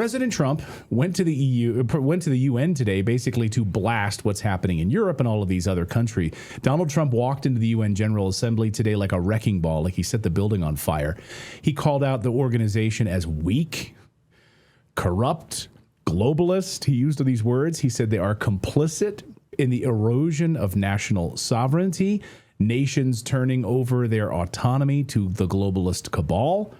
President Trump went to the UN today, basically to blast what's happening in Europe and all of these other countries. Donald Trump walked into the UN General Assembly today like a wrecking ball, like he set the building on fire. He called out the organization as weak, corrupt, globalist. He used these words. He said they are complicit in the erosion of national sovereignty, nations turning over their autonomy to the globalist cabal.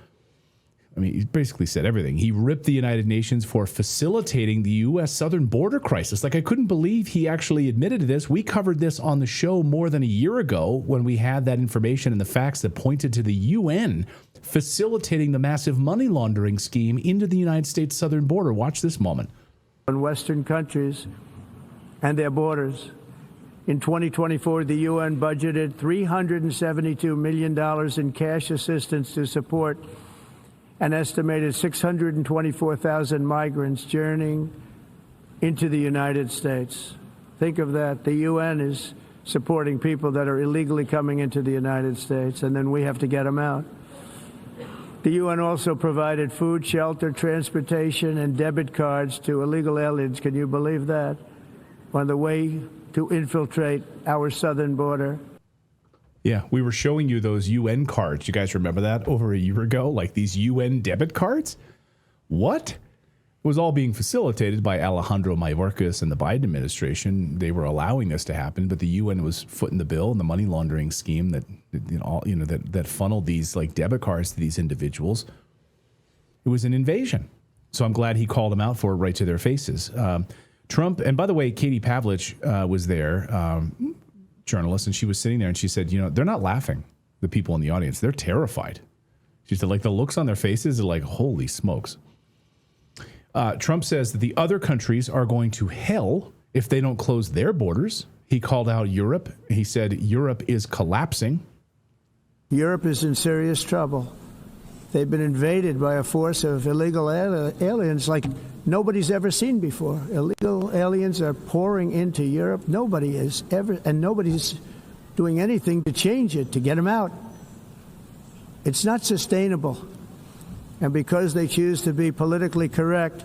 I mean, he basically said everything. He ripped the United Nations for facilitating the U.S. southern border crisis. Like, I couldn't believe he actually admitted to this. We covered this on the show more than a year ago when we had that information and the facts that pointed to the UN facilitating the massive money laundering scheme into the United States southern border. Watch this moment. In Western countries and their borders. In 2024, the UN budgeted $372 million in cash assistance to support an estimated 624,000 migrants journeying into the United States. Think of that. The UN is supporting people that are illegally coming into the United States, and then we have to get them out. The UN also provided food, shelter, transportation, and debit cards to illegal aliens. Can you believe that? On the way to infiltrate our southern border. Yeah, we were showing you those UN cards. You guys remember that over a year ago? Like these UN debit cards? What? It was all being facilitated by Alejandro Mayorkas and the Biden administration. They were allowing this to happen, but the UN was footing the bill and the money laundering scheme that funneled these like debit cards to these individuals. It was an invasion. So I'm glad he called them out for it right to their faces. Trump, and by the way, Katie Pavlich was there, journalist, and she was sitting there and she said, they're not laughing, the people in the audience. They're terrified. She said, like, the looks on their faces are like, holy smokes. Trump says that the other countries are going to hell if they don't close their borders. He called out Europe. He said Europe is collapsing. Europe is in serious trouble. They've been invaded by a force of illegal aliens like nobody's ever seen before. Illegal aliens are pouring into Europe. Nobody's doing anything to change it, to get them out. It's not sustainable. And because they choose to be politically correct,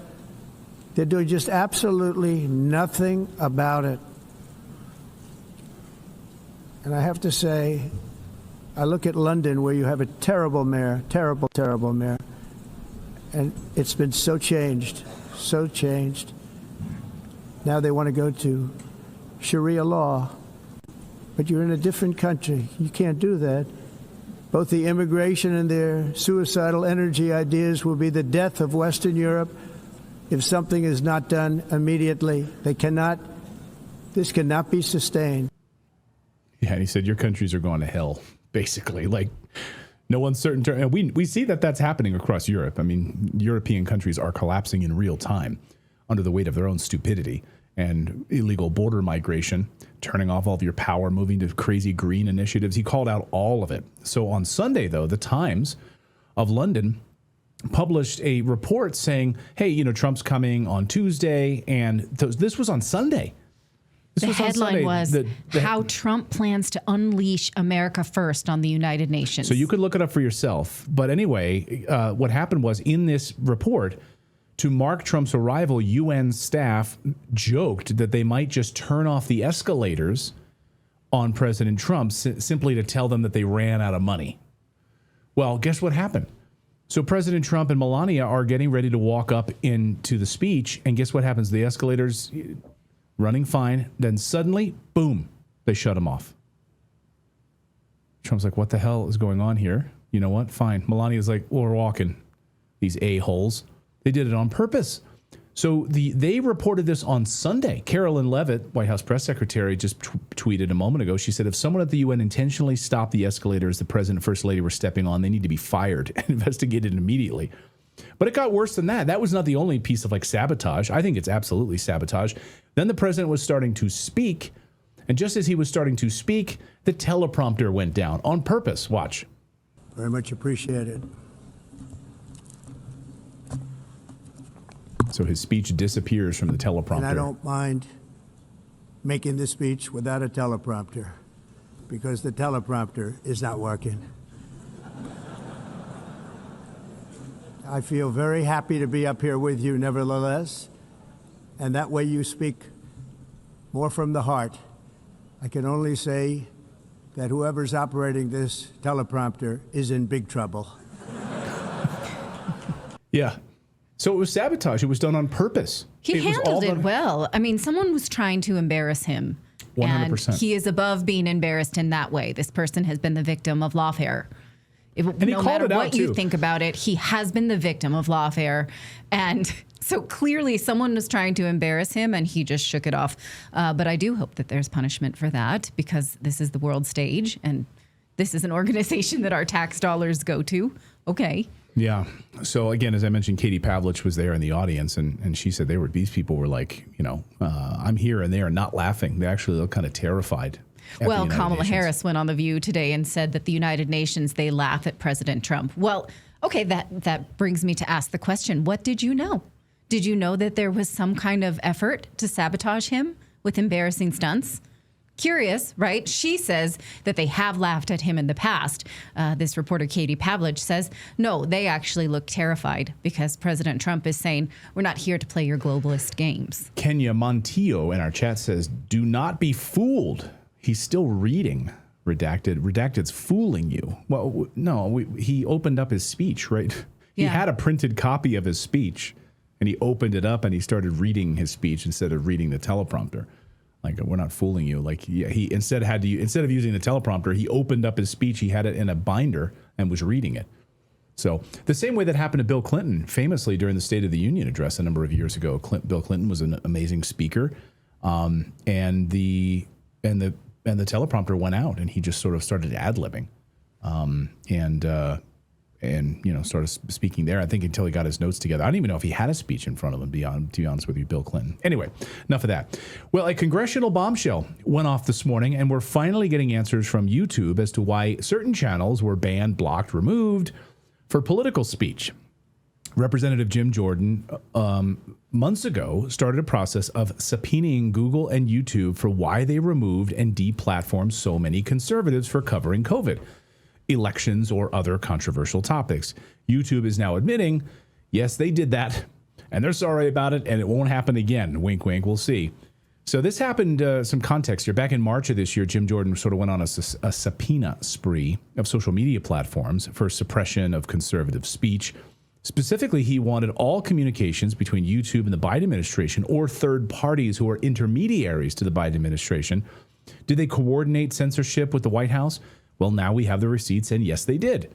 they're doing just absolutely nothing about it. And I have to say, I look at London, where you have a terrible mayor, terrible mayor, and it's been so changed. Now they want to go to Sharia law, but you're in a different country. You can't do that. Both the immigration and their suicidal energy ideas will be the death of Western Europe if something is not done immediately. This cannot be sustained. Yeah, and he said your countries are going to hell, basically. Like, no uncertain term. And we see that that's happening across Europe. I mean, European countries are collapsing in real time under the weight of their own stupidity and illegal border migration, turning off all of your power, moving to crazy green initiatives. He called out all of it. So on Sunday, though, the Times of London published a report saying, hey, Trump's coming on Tuesday. And this was on Sunday. The headline was how Trump plans to unleash America first on the United Nations. So you could look it up for yourself. But anyway, what happened was in this report, to mark Trump's arrival, UN staff joked that they might just turn off the escalators on President Trump simply to tell them that they ran out of money. Well, guess what happened? So President Trump and Melania are getting ready to walk up into the speech. And guess what happens? The escalators running fine. Then suddenly, boom, they shut them off. Trump's like, what the hell is going on here? You know what? Fine. Melania's like, well, we're walking. These a-holes. They did it on purpose. So they reported this on Sunday. Carolyn Leavitt, White House press secretary, just tweeted a moment ago. She said, if someone at the UN intentionally stopped the escalators the president and first lady were stepping on, they need to be fired and investigated immediately. But it got worse than that. That was not the only piece of sabotage. I think it's absolutely sabotage. Then the president was starting to speak. And just as he was starting to speak, the teleprompter went down on purpose. Watch. Very much appreciated. So his speech disappears from the teleprompter. And I don't mind making this speech without a teleprompter, because the teleprompter is not working. I feel very happy to be up here with you nevertheless, and that way you speak more from the heart. I can only say that whoever's operating this teleprompter is in big trouble. Yeah. So it was sabotage. It was done on purpose. He handled it well. I mean, someone was trying to embarrass him. 100%. And he is above being embarrassed in that way. This person has been the victim of lawfare. No matter what you think about it, he has been the victim of lawfare. And so clearly someone was trying to embarrass him and he just shook it off. But I do hope that there's punishment for that, because this is the world stage and this is an organization that our tax dollars go to. Okay. Yeah. So again, as I mentioned, Katie Pavlich was there in the audience, and she said these people were like, I'm here, and they are not laughing. They actually look kind of terrified. Well, Kamala Harris went on The View today and said that the United Nations, they laugh at President Trump. Well, okay, that brings me to ask the question, what did you know? Did you know that there was some kind of effort to sabotage him with embarrassing stunts? Curious, right? She says that they have laughed at him in the past. This reporter, Katie Pavlich, says, no, they actually look terrified because President Trump is saying, we're not here to play your globalist games. Kenya Montillo in our chat says, do not be fooled. He's still reading Redacted. Redacted's fooling you. Well, no, he opened up his speech, right? He had a printed copy of his speech, and he opened it up and he started reading his speech instead of reading the teleprompter. Like, we're not fooling you. Like, he instead of using the teleprompter, he opened up his speech. He had it in a binder and was reading it. So the same way that happened to Bill Clinton, famously during the State of the Union address a number of years ago. Bill Clinton was an amazing speaker, and the teleprompter went out, and he just sort of started ad-libbing, and started speaking there, I think, until he got his notes together. I don't even know if he had a speech in front of him, to be honest with you, Bill Clinton. Anyway, enough of that. Well, a congressional bombshell went off this morning, and we're finally getting answers from YouTube as to why certain channels were banned, blocked, removed for political speech. Representative Jim Jordan, months ago, started a process of subpoenaing Google and YouTube for why they removed and deplatformed so many conservatives for covering COVID, elections, or other controversial topics. YouTube is now admitting, yes, they did that, and they're sorry about it, and it won't happen again. Wink, wink, we'll see. So this happened, some context here. Back in March of this year, Jim Jordan sort of went on a subpoena spree of social media platforms for suppression of conservative speech. Specifically, he wanted all communications between YouTube and the Biden administration, or third parties who are intermediaries to the Biden administration. Did they coordinate censorship with the White House? Well, now we have the receipts, and yes, they did.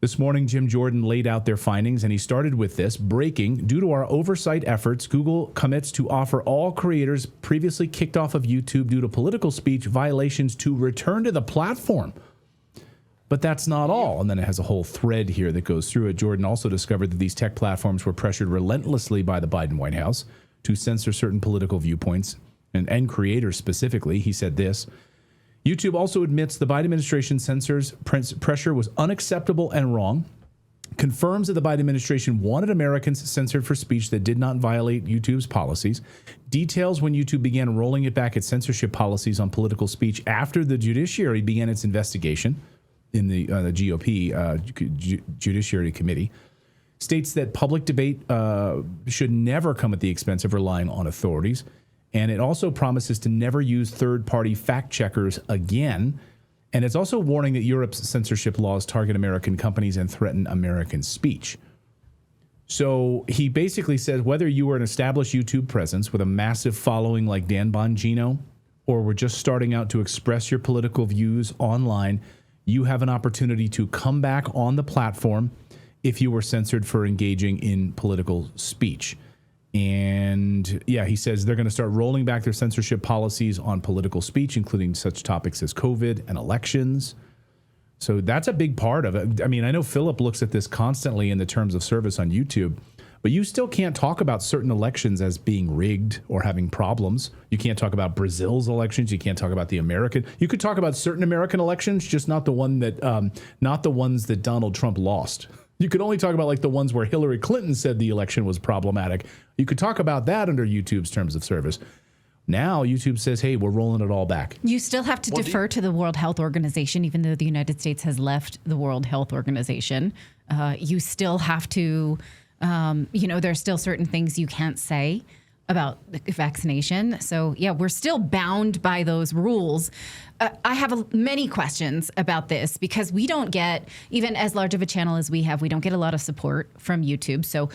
This morning, Jim Jordan laid out their findings, and he started with this: breaking, due to our oversight efforts, Google commits to offer all creators previously kicked off of YouTube due to political speech violations to return to the platform. But that's not all. And then it has a whole thread here that goes through it. Jordan also discovered that these tech platforms were pressured relentlessly by the Biden White House to censor certain political viewpoints and creators specifically. He said this: YouTube also admits the Biden administration censors pressure was unacceptable and wrong, confirms that the Biden administration wanted Americans censored for speech that did not violate YouTube's policies, details when YouTube began rolling it back its censorship policies on political speech after the judiciary began its investigation in the GOP Judiciary Committee, states that public debate should never come at the expense of relying on authorities. And it also promises to never use third-party fact-checkers again. And it's also warning that Europe's censorship laws target American companies and threaten American speech. So he basically says whether you are an established YouTube presence with a massive following like Dan Bongino, or were just starting out to express your political views online, you have an opportunity to come back on the platform if you were censored for engaging in political speech. And yeah, he says they're going to start rolling back their censorship policies on political speech, including such topics as COVID and elections. So that's a big part of it. I mean, I know Philip looks at this constantly in the terms of service on YouTube, but you still can't talk about certain elections as being rigged or having problems. You can't talk about Brazil's elections. You can't talk about the American. You could talk about certain American elections, just not the one that, not the ones that Donald Trump lost. You could only talk about like the ones where Hillary Clinton said the election was problematic. You could talk about that under YouTube's terms of service. Now YouTube says, hey, we're rolling it all back. You still have to defer to the World Health Organization, even though the United States has left the World Health Organization. You still have to, there's still certain things you can't say about the vaccination. So, yeah, we're still bound by those rules. I have many questions about this because we don't get, even as large of a channel as we have, we don't get a lot of support from YouTube. So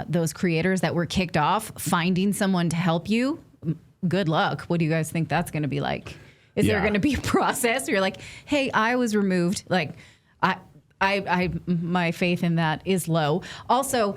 those creators that were kicked off, finding someone to help you, good luck. What do you guys think that's going to be like? Is there going to be a process where you're like, hey, I was removed? Like, my faith in that is low. Also,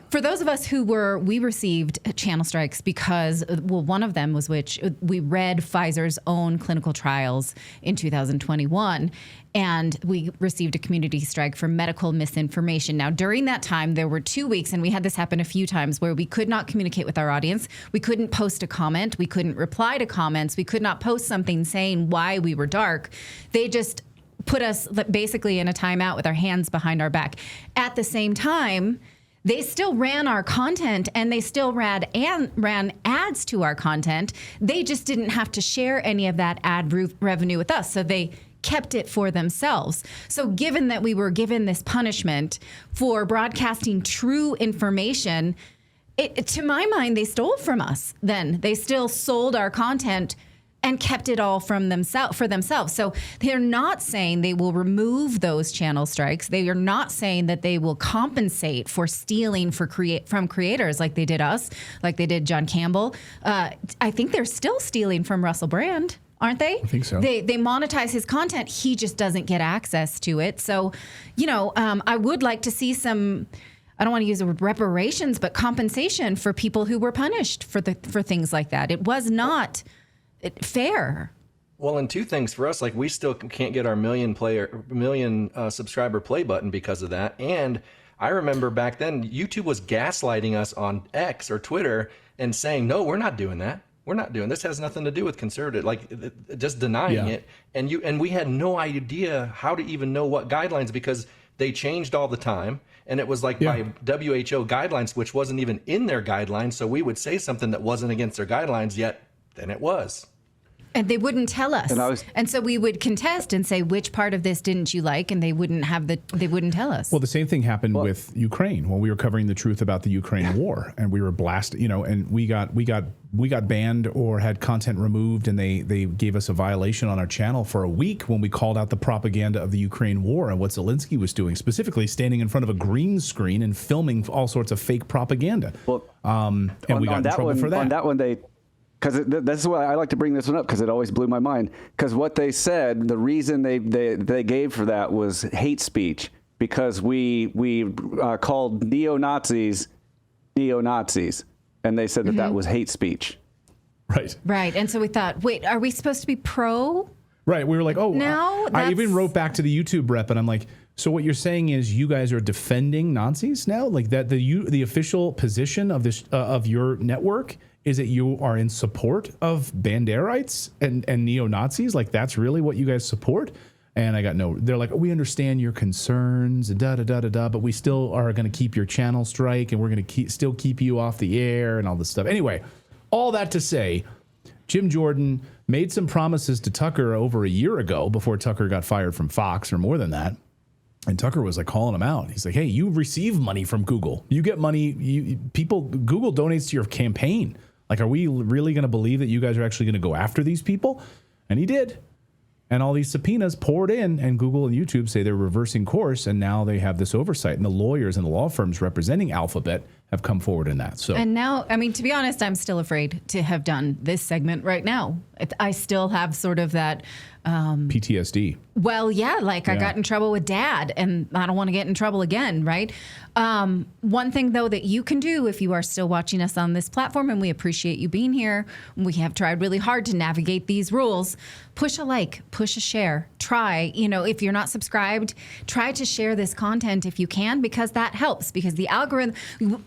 for those of us we received channel strikes because, one of them was which we read Pfizer's own clinical trials in 2021, and we received a community strike for medical misinformation. Now, during that time, there were 2 weeks, and we had this happen a few times, where we could not communicate with our audience. We couldn't post a comment. We couldn't reply to comments. We could not post something saying why we were dark. They just put us basically in a timeout with our hands behind our back. At the same time, they still ran our content and they still ran ads to our content. They just didn't have to share any of that ad revenue with us. So they kept it for themselves. So given that we were given this punishment for broadcasting true information, to my mind, they stole from us then. They still sold our content and kept it all for themselves. So they're not saying they will remove those channel strikes. They are not saying that they will compensate for stealing from creators like they did us, like they did John Campbell. I think they're still stealing from Russell Brand, aren't they? I think so. They monetize his content. He just doesn't get access to it. So, I would like to see some, I don't want to use the word reparations, but compensation for people who were punished for things like that. It was not fair. Well, and two things for us, like we still can't get our million subscriber play button because of that. And I remember back then YouTube was gaslighting us on X or Twitter and saying, no, we're not doing that. We're not doing this. Has nothing to do with conservative, like just denying it. And we had no idea how to even know what guidelines, because they changed all the time. And it was like by WHO guidelines, which wasn't even in their guidelines. So we would say something that wasn't against their guidelines, yet then it was. And they wouldn't tell us. And so we would contest and say, which part of this didn't you like? And they wouldn't tell us. Well, the same thing happened with Ukraine when we were covering the truth about the Ukraine war, and we were blasted, and we got banned or had content removed, and they gave us a violation on our channel for a week when we called out the propaganda of the Ukraine war and what Zelensky was doing, specifically standing in front of a green screen and filming all sorts of fake propaganda. Well, and we got in trouble for that. On that one, because that's why I like to bring this one up, because it always blew my mind. Because what they said, the reason they gave for that was hate speech, because we called neo-Nazis, and they said that was hate speech. Right. And so we thought, wait, are we supposed to be pro? Right. We were like, oh, no. I even wrote back to the YouTube rep, and I'm like, so what you're saying is you guys are defending Nazis now? Like that the official position of this of your network is that you are in support of Banderites and neo-Nazis? Like that's really what you guys support? And I got no. They're like, we understand your concerns, but we still are going to keep your channel strike, and we're going to still keep you off the air and all this stuff. Anyway, all that to say, Jim Jordan made some promises to Tucker over a year ago before Tucker got fired from Fox, or more than that. And Tucker was like calling him out. He's like, hey, you receive money from Google. You get money. Google donates to your campaign. Like, are we really going to believe that you guys are actually going to go after these people? And he did. And all these subpoenas poured in, and Google and YouTube say they're reversing course, and now they have this oversight. And the lawyers and the law firms representing Alphabet have come forward in that. So, and now, I mean, to be honest, I'm still afraid to have done this segment right now. I still have sort of that PTSD. Well, yeah, I got in trouble with Dad, and I don't want to get in trouble again, right? One thing, though, that you can do if you are still watching us on this platform, and we appreciate you being here, we have tried really hard to navigate these rules. Push a like, push a share, try, if you're not subscribed, try to share this content if you can, because that helps, because the algorithm,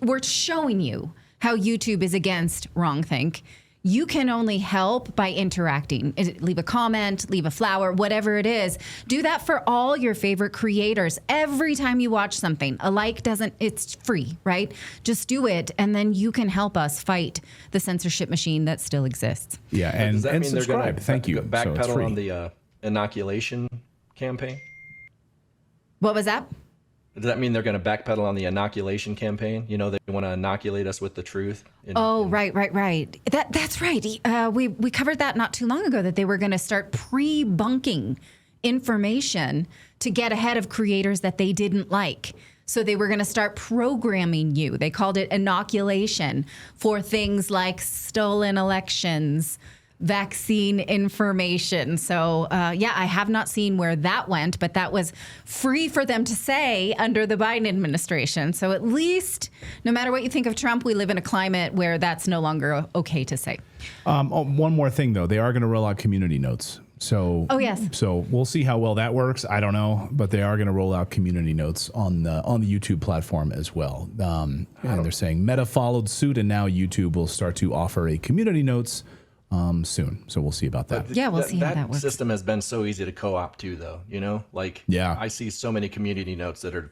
we're showing you how YouTube is against wrongthink. You can only help by interacting. Leave a comment, leave a flower, whatever it is. Do that for all your favorite creators. Every time you watch something, a like it's free, right? Just do it, and then you can help us fight the censorship machine that still exists. Yeah, and, does that mean subscribe. They're going to Thank you. Backpedal on the inoculation campaign? What was that? Does that mean they're going to backpedal on the inoculation campaign? You know, they want to inoculate us with the truth. Right. That's right. We covered that not too long ago, that they were going to start pre-bunking information to get ahead of creators that they didn't like. So they were going to start programming you. They called it inoculation for things like stolen elections, vaccine information. So, I have not seen where that went, but that was free for them to say under the Biden administration. So at least, no matter what you think of Trump, we live in a climate where that's no longer okay to say. One more thing, though. They are going to roll out community notes. So, yes. So we'll see how well that works. I don't know, but they are going to roll out community notes on the YouTube platform as well. And they're saying Meta followed suit, and now YouTube will start to offer a community notes soon. So we'll see about that. We'll see how that works. That system has been so easy to co-opt too, though. You know, I see so many community notes that are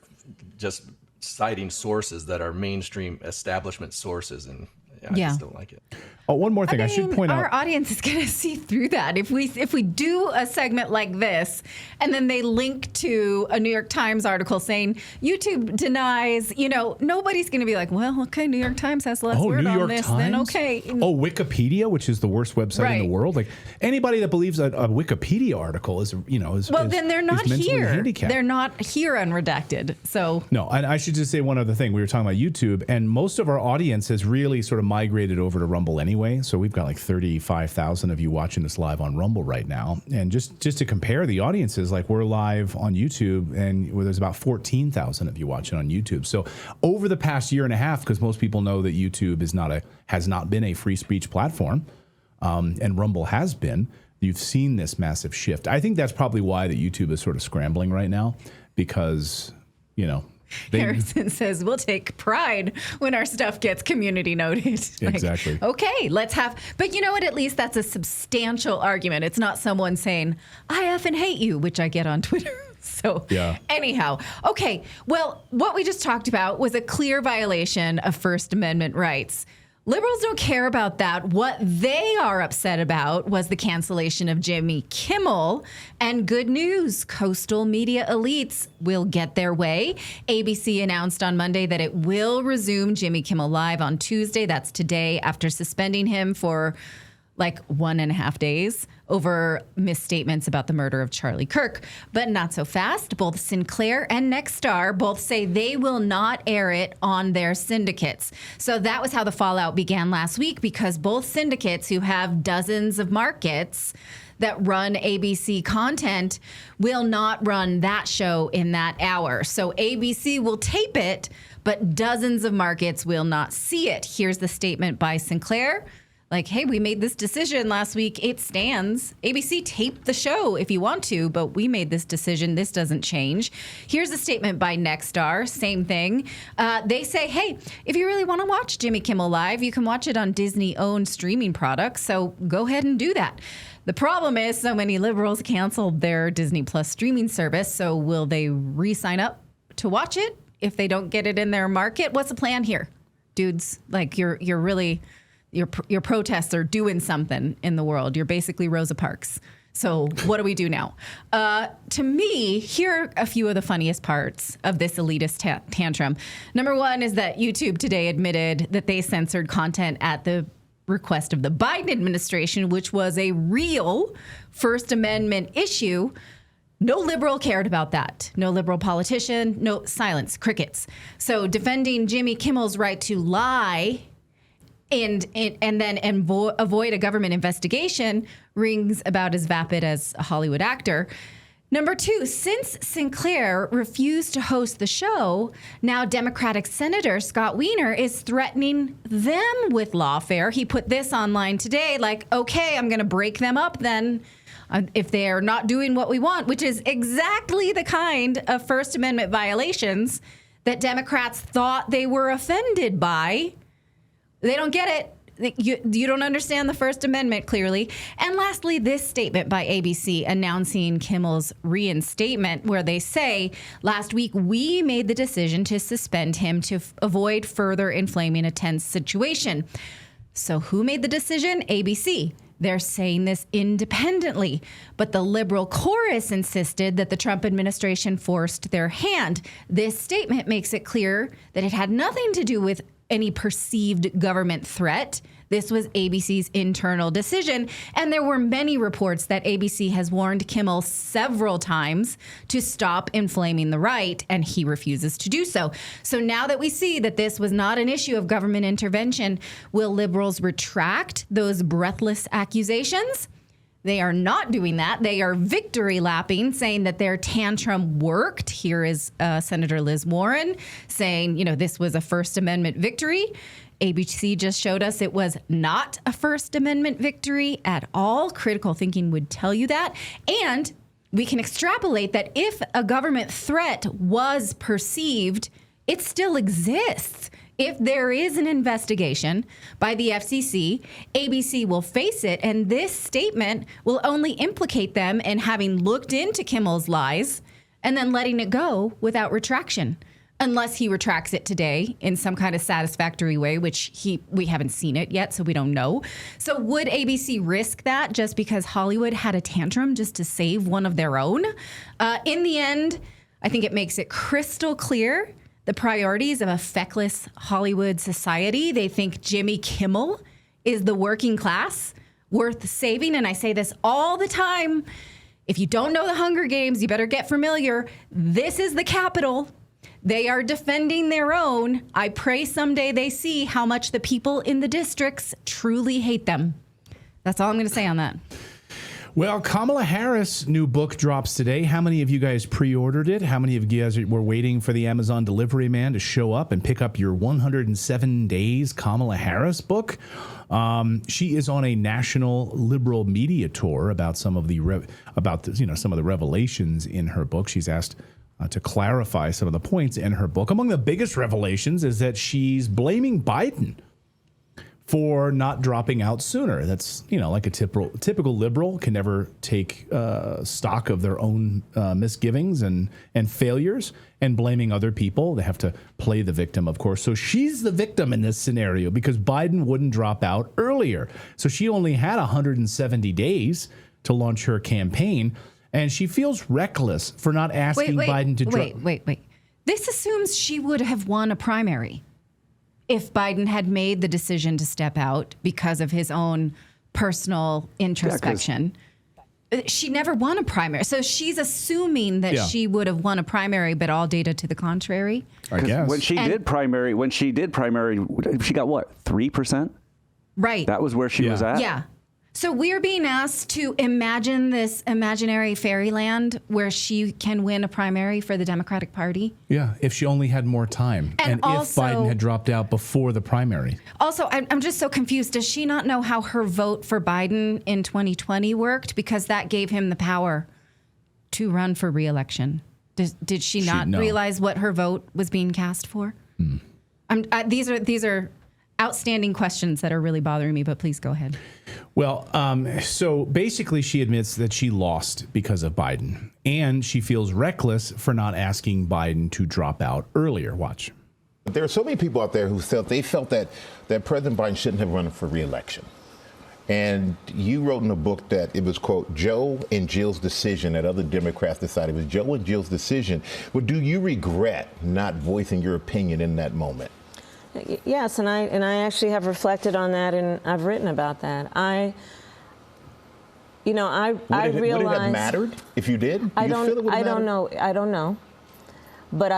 just citing sources that are mainstream establishment sources, and I just don't like it. Oh, one more thing I should point out. Our audience is going to see through that. If we do a segment like this, and then they link to a New York Times article saying YouTube denies, nobody's going to be like, well, okay, New York Times has less word on this, then okay. Oh, Wikipedia, which is the worst website in the world. Like anybody that believes a Wikipedia article is then they're not here. Handicapped. They're not here on Redacted. So no, and I should just say one other thing. We were talking about YouTube, and most of our audience has really sort of migrated over to Rumble anyway. So we've got like 35,000 of you watching us live on Rumble right now. And just to compare the audiences, like we're live on YouTube, and where there's about 14,000 of you watching on YouTube. So over the past year and a half, because most people know that YouTube has not been a free speech platform, and Rumble has been, you've seen this massive shift. I think that's probably why that YouTube is sort of scrambling right now, because, Harrison says, we'll take pride when our stuff gets community noted. Exactly. Okay, but you know what? At least that's a substantial argument. It's not someone saying, I effing hate you, which I get on Twitter. So anyhow, okay. Well, what we just talked about was a clear violation of First Amendment rights. Liberals don't care about that. What they are upset about was the cancellation of Jimmy Kimmel. And good news, coastal media elites will get their way. ABC announced on Monday that it will resume Jimmy Kimmel Live on Tuesday. That's today, after suspending him for like 1.5 days over misstatements about the murder of Charlie Kirk. But not so fast. Both Sinclair and Nexstar both say they will not air it on their syndicates. So that was how the fallout began last week, because both syndicates, who have dozens of markets that run ABC content, will not run that show in that hour. So ABC will tape it, but dozens of markets will not see it. Here's the statement by Sinclair. Like, hey, we made this decision last week. It stands. ABC, tape the show if you want to, but we made this decision. This doesn't change. Here's a statement by Nexstar. Same thing. They say, hey, if you really want to watch Jimmy Kimmel Live, you can watch it on Disney-owned streaming products. So go ahead and do that. The problem is so many liberals canceled their Disney Plus streaming service. So will they re-sign up to watch it if they don't get it in their market? What's the plan here, dudes? Like, you're really... Your protests are doing something in the world. You're basically Rosa Parks. So what do we do now? To me, here are a few of the funniest parts of this elitist tantrum. Number one is that YouTube today admitted that they censored content at the request of the Biden administration, which was a real First Amendment issue. No liberal cared about that. No liberal politician, no silence, crickets. So defending Jimmy Kimmel's right to lie and then avoid a government investigation rings about as vapid as a Hollywood actor. Number two, since Sinclair refused to host the show, now Democratic Senator Scott Wiener is threatening them with lawfare. He put this online today, like, okay, I'm going to break them up then if they're not doing what we want, which is exactly the kind of First Amendment violations that Democrats thought they were offended by. They don't get it. You don't understand the First Amendment, clearly. And lastly, this statement by ABC announcing Kimmel's reinstatement, where they say, last week, we made the decision to suspend him to avoid further inflaming a tense situation. So who made the decision? ABC. They're saying this independently, but the liberal chorus insisted that the Trump administration forced their hand. This statement makes it clear that it had nothing to do with any perceived government threat. This was ABC's internal decision, and there were many reports that ABC has warned Kimmel several times to stop inflaming the right, and he refuses to do so. So now that we see that this was not an issue of government intervention, will liberals retract those breathless accusations? They are not doing that. They are victory lapping, saying that their tantrum worked. Here is Senator Liz Warren saying, this was a First Amendment victory. ABC just showed us it was not a First Amendment victory at all. Critical thinking would tell you that. And we can extrapolate that if a government threat was perceived, it still exists. If there is an investigation by the FCC, ABC will face it, and this statement will only implicate them in having looked into Kimmel's lies and then letting it go without retraction. Unless he retracts it today in some kind of satisfactory way, which we haven't seen it yet, so we don't know. So would ABC risk that just because Hollywood had a tantrum just to save one of their own? In the end, I think it makes it crystal clear the priorities of a feckless Hollywood society. They think Jimmy Kimmel is the working class worth saving. And I say this all the time. If you don't know the Hunger Games, you better get familiar. This is the Capitol. They are defending their own. I pray someday they see how much the people in the districts truly hate them. That's all I'm going to say on that. Well, Kamala Harris' new book drops today. How many of you guys pre-ordered it? How many of you guys were waiting for the Amazon delivery man to show up and pick up your 107 Days Kamala Harris book? She is on a national liberal media tour about some of the some of the revelations in her book. She's asked to clarify some of the points in her book. Among the biggest revelations is that she's blaming Biden for not dropping out sooner. That's, like a typical liberal can never take stock of their own misgivings and failures and blaming other people. They have to play the victim, of course. So she's the victim in this scenario because Biden wouldn't drop out earlier. So she only had 170 days to launch her campaign. And she feels reckless for not asking Biden to drop. Wait. This assumes she would have won a primary if Biden had made the decision to step out because of his own personal introspection. She never won a primary. So she's assuming that she would have won a primary, but all data to the contrary. I guess. When she did primary, she got what, 3%? Right. That was where she was at? Yeah. So we're being asked to imagine this imaginary fairyland where she can win a primary for the Democratic Party. Yeah, if she only had more time. And also, if Biden had dropped out before the primary. Also, I'm just so confused. Does she not know how her vote for Biden in 2020 worked? Because that gave him the power to run for re-election. Did she not realize what her vote was being cast for? These are outstanding questions that are really bothering me, but please go ahead. Well, so basically she admits that she lost because of Biden, and she feels reckless for not asking Biden to drop out earlier. Watch. There are so many people out there who felt that President Biden shouldn't have run for re-election. And you wrote in a book that it was, quote, Joe and Jill's decision, that other Democrats decided it was Joe and Jill's decision. But do you regret not voicing your opinion in that moment? Yes, and I actually have reflected on that, and I've written about that. I realized. Would it have mattered if you did? I don't know. But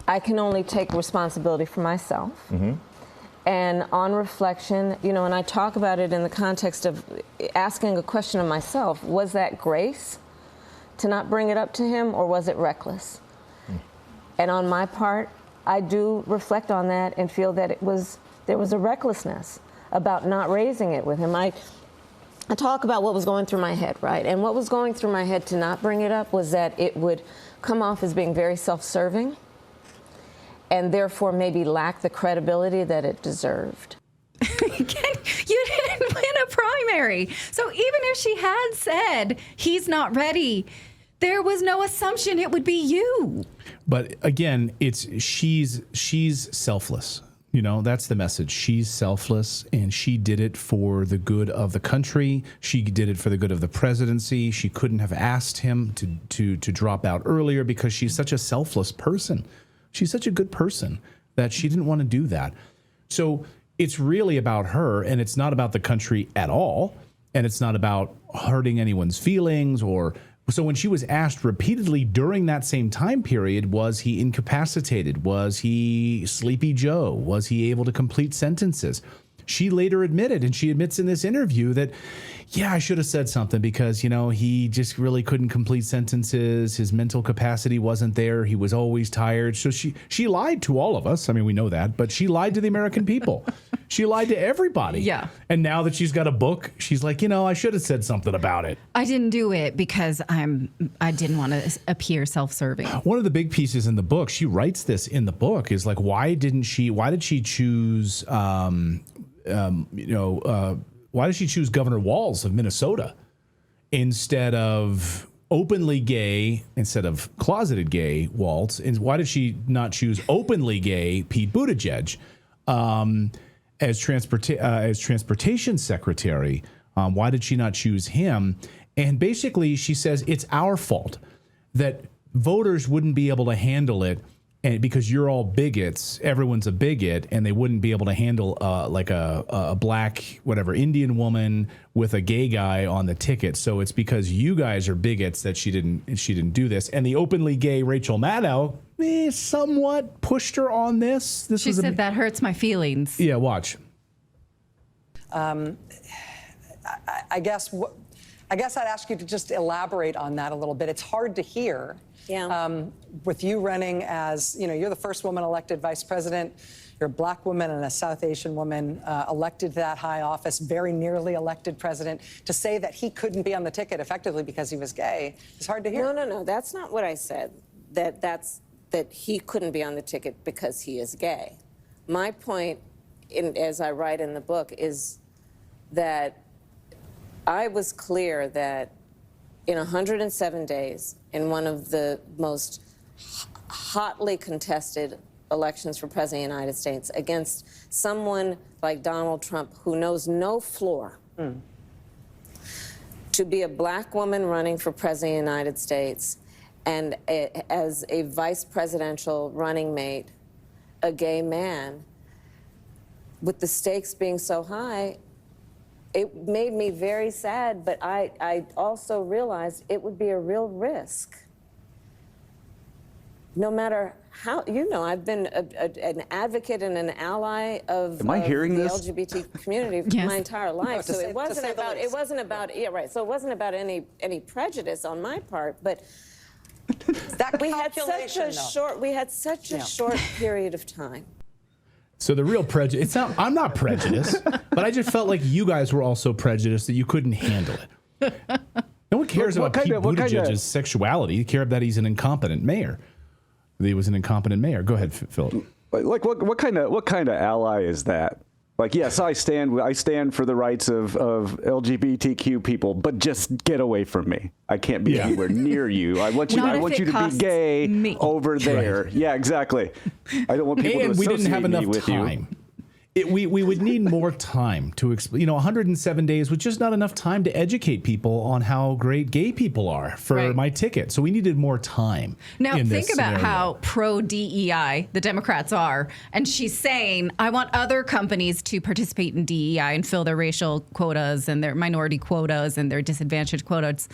I can only take responsibility for myself. Mm-hmm. And on reflection, and I talk about it in the context of asking a question of myself: was that grace to not bring it up to him, or was it reckless? Mm. And on my part, I do reflect on that and feel that there was a recklessness about not raising it with him. I talk about what was going through my head, right? And what was going through my head to not bring it up was that it would come off as being very self-serving and therefore maybe lack the credibility that it deserved. You didn't win a primary. So even if she had said he's not ready, there was no assumption it would be you. But again, she's selfless. You know, that's the message. She's selfless, and she did it for the good of the country. She did it for the good of the presidency. She couldn't have asked him to drop out earlier because she's such a selfless person. She's such a good person that she didn't want to do that. So it's really about her, and it's not about the country at all. And it's not about hurting anyone's feelings or... So when she was asked repeatedly during that same time period, was he incapacitated? Was he Sleepy Joe? Was he able to complete sentences? She later admitted, and she admits in this interview that, yeah, I should have said something because, you know, he just really couldn't complete sentences. His mental capacity wasn't there. He was always tired. So she lied to all of us. I mean, we know that, but she lied to the American people. She lied to everybody. Yeah. And now that she's got a book, she's like, you know, I should have said something about it. I didn't do it because I didn't want to appear self-serving. One of the big pieces in the book, she writes this in the book, is like, why did she choose, why did she choose Governor Walz of Minnesota instead of openly gay, instead of closeted gay Walz? And why did she not choose openly gay Pete Buttigieg as transportation secretary? Why did she not choose him? And basically, she says it's our fault that voters wouldn't be able to handle it. And because you're all bigots, everyone's a bigot, and they wouldn't be able to handle like a black, whatever, Indian woman with a gay guy on the ticket. So it's because you guys are bigots that she didn't do this. And the openly gay Rachel Maddow somewhat pushed her on this. She said that hurts my feelings. Yeah, watch. I guess I'd ask you to just elaborate on that a little bit. It's hard to hear. Yeah. With you running as, you know, you're the first woman elected vice president. You're a black woman and a South Asian woman elected to that high office, very nearly elected president. To say that he couldn't be on the ticket effectively because he was gay is hard to hear. No. That's not what I said. That he couldn't be on the ticket because he is gay. My point, as I write in the book, is that I was clear that in 107 days, in one of the most hotly contested elections for President of the United States, against someone like Donald Trump who knows no floor, to be a black woman running for President of the United States and as a vice presidential running mate, a gay man, with the stakes being so high, it made me very sad, but I also realized it would be a real risk. No matter how, you know, I've been an advocate and an ally of, Am I hearing the this? LGBT community Yes. my entire life. So say- it wasn't about yeah, right. So it wasn't about any prejudice on my part, but That we had calculation, such a short period of time. So the real prejudice, I'm not prejudiced, but I just felt like you guys were also prejudiced that you couldn't handle it. No one cares about Pete Buttigieg's sexuality. They care that he's an incompetent mayor. That he was an incompetent mayor. Go ahead, Philip. Like what kind of ally is that? Like, yes, I stand for the rights of LGBTQ people, but just get away from me. I can't be anywhere near you. I want you to be gay over there. Right. Yeah, exactly. I don't want people to associate we didn't have enough with time. you. We would need more time to explain. You know, 107 days was just not enough time to educate people on how great gay people are for my ticket. So we needed more time. Now think about how pro DEI the Democrats are, and she's saying, "I want other companies to participate in DEI and fill their racial quotas and their minority quotas and their disadvantaged quotas,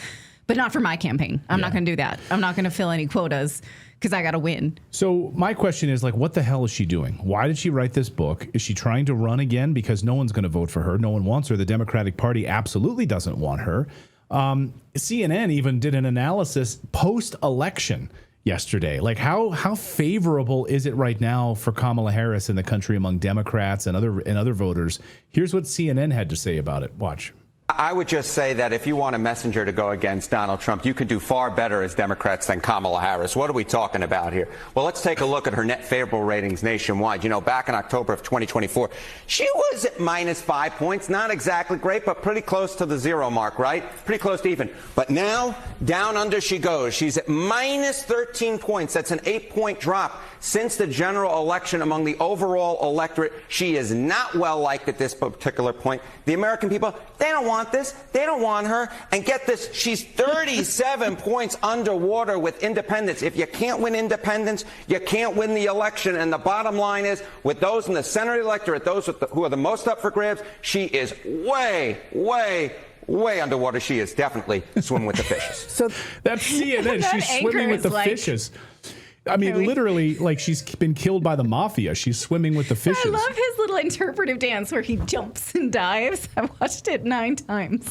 but not for my campaign. I'm not going to do that. I'm not going to fill any quotas." Because I got to win. So my question is, like, what the hell is she doing? Why did she write this book? Is she trying to run again? Because no one's going to vote for her. No one wants her. The Democratic Party absolutely doesn't want her. CNN even did an analysis post-election yesterday. Like, how favorable is it right now for Kamala Harris in the country among Democrats and other voters? Here's what CNN had to say about it. Watch. I would just say that if you want a messenger to go against Donald Trump, you could do far better as Democrats than Kamala Harris. What are we talking about here? Well, let's take a look at her net favorable ratings nationwide. You know, back in October of 2024, she was at -5 points. Not exactly great, but pretty close to the zero mark, right? Pretty close to even. But now, down under she goes. She's at -13 points. That's an 8-point drop since the general election among the overall electorate. She is not well liked at this particular point. The American people, they don't want this. They don't want her. And get this, she's 37 points underwater with independents. If you can't win independents, you can't win the election. And the bottom line is, with those in the center of the electorate, those who are the most up for grabs, she is way underwater. She is definitely swimming with the fishes. So that's CNN. That She's swimming with the fishes. I mean, literally, like she's been killed by the mafia. She's swimming with the fishes. I love his little interpretive dance where he jumps and dives. I watched it 9 times.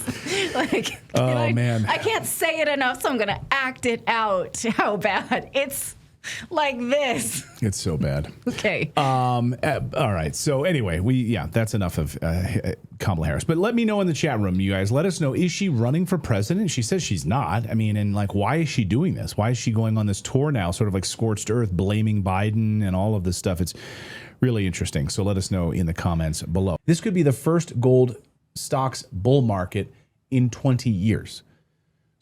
Like, man. I can't say it enough, so I'm going to act it out. How bad. It's like this. It's so bad. Okay. All right. So anyway, that's enough of Kamala Harris. But let me know in the chat room, you guys. Let us know, is she running for president? She says she's not. I mean, and like, why is she doing this? Why is she going on this tour now, sort of like scorched earth, blaming Biden and all of this stuff? It's really interesting. So let us know in the comments below. This could be the first gold stocks bull market in 20 years.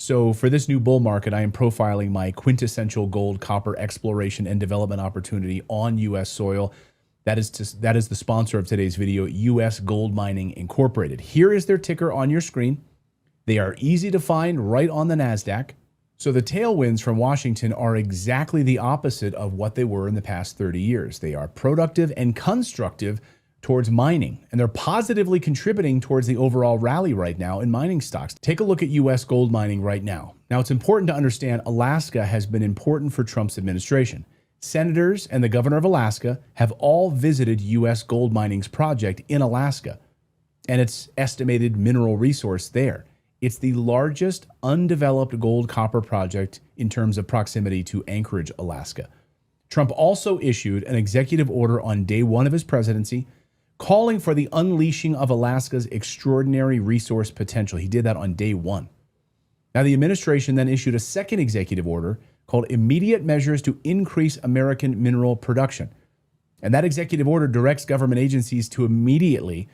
So for this new bull market, I am profiling my quintessential gold copper exploration and development opportunity on U.S. soil. That is the sponsor of today's video, U.S. GoldMining Incorporated. Here is their ticker on your screen. They are easy to find right on the NASDAQ. So the tailwinds from Washington are exactly the opposite of what they were in the past 30 years. They are productive and constructive towards mining, and they're positively contributing towards the overall rally right now in mining stocks. Take a look at U.S. gold mining right now. Now, it's important to understand Alaska has been important for Trump's administration. Senators and the governor of Alaska have all visited U.S. gold mining's project in Alaska and its estimated mineral resource there. It's the largest undeveloped gold copper project in terms of proximity to Anchorage, Alaska. Trump also issued an executive order on day 1 of his presidency calling for the unleashing of Alaska's extraordinary resource potential. He did that on day 1. Now, the administration then issued a second executive order called Immediate Measures to Increase American Mineral Production. And that executive order directs government agencies to immediately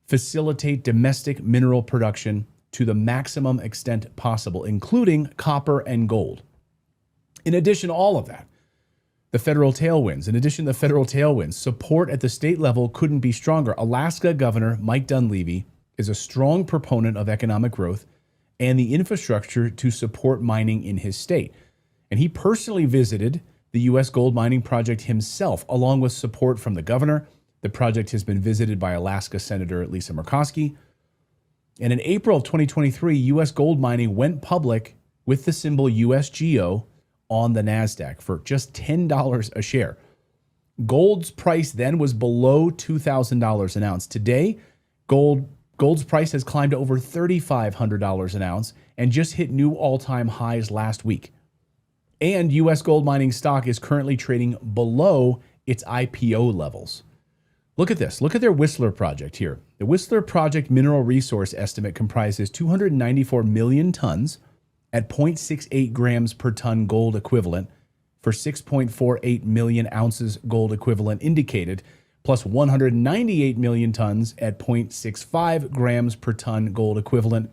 facilitate domestic mineral production to the maximum extent possible, including copper and gold. In addition to all of that, the federal tailwinds, support at the state level couldn't be stronger. Alaska Governor Mike Dunleavy is a strong proponent of economic growth and the infrastructure to support mining in his state. And he personally visited the U.S. gold mining project himself, along with support from the governor. The project has been visited by Alaska Senator Lisa Murkowski. And in April of 2023, U.S. gold mining went public with the symbol USGO on the NASDAQ for just $10 a share. Gold's price then was below $2,000 an ounce. Today, gold's price has climbed to over $3,500 an ounce and just hit new all-time highs last week. And U.S. gold mining stock is currently trading below its IPO levels. Look at this. Look at their Whistler project here. The Whistler project mineral resource estimate comprises 294 million tons at 0.68 grams per ton gold equivalent for 6.48 million ounces gold equivalent indicated, plus 198 million tons at 0.65 grams per ton gold equivalent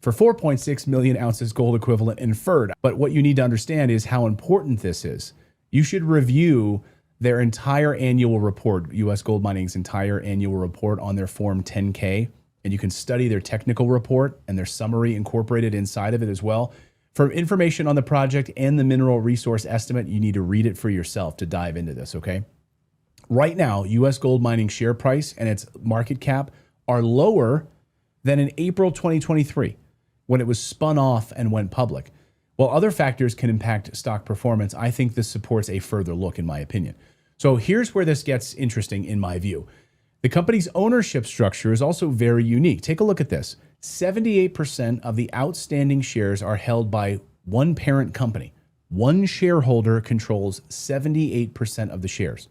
for 4.6 million ounces gold equivalent inferred. But what you need to understand is how important this is. You should review their entire annual report, U.S. Gold Mining's entire annual report on their Form 10K, and you can study their technical report and their summary incorporated inside of it as well. For information on the project and the mineral resource estimate, you need to read it for yourself to dive into this, okay? Right now, U.S. Gold Mining share price and its market cap are lower than in April 2023 when it was spun off and went public. While other factors can impact stock performance, I think this supports a further look, in my opinion. So here's where this gets interesting in my view. The company's ownership structure is also very unique. Take a look at this. 78% of the outstanding shares are held by one parent company. One shareholder controls 78% of the shares.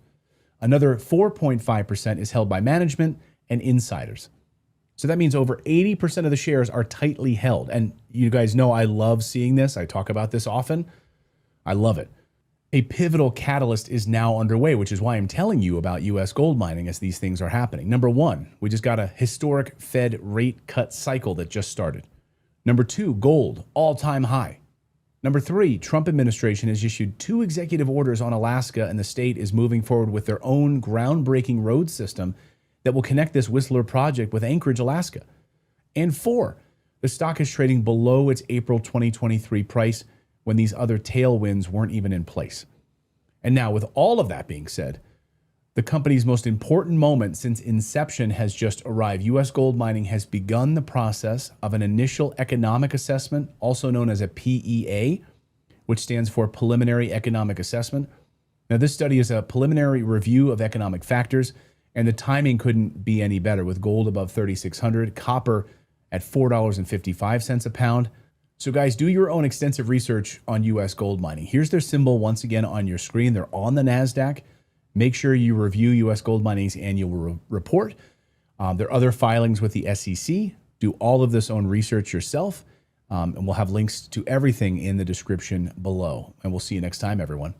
Another 4.5% is held by management and insiders. So that means over 80% of the shares are tightly held. And you guys know I love seeing this. I talk about this often. I love it. A pivotal catalyst is now underway, which is why I'm telling you about U.S. gold mining as these things are happening. Number one, we just got a historic Fed rate cut cycle that just started. Number two, gold, all-time high. Number three, Trump administration has issued 2 executive orders on Alaska, and the state is moving forward with their own groundbreaking road system that will connect this Whistler project with Anchorage, Alaska. And 4, the stock is trading below its April 2023 price when these other tailwinds weren't even in place. And now, with all of that being said, the company's most important moment since inception has just arrived. U.S. GoldMining has begun the process of an initial economic assessment, also known as a PEA, which stands for Preliminary Economic Assessment. Now, this study is a preliminary review of economic factors, and the timing couldn't be any better with gold above 3,600, copper at $4.55 a pound. So guys, do your own extensive research on U.S. gold mining. Here's their symbol once again on your screen. They're on the NASDAQ. Make sure you review U.S. gold mining's annual report. There are other filings with the SEC. Do all of this own research yourself. And we'll have links to everything in the description below. And we'll see you next time, everyone.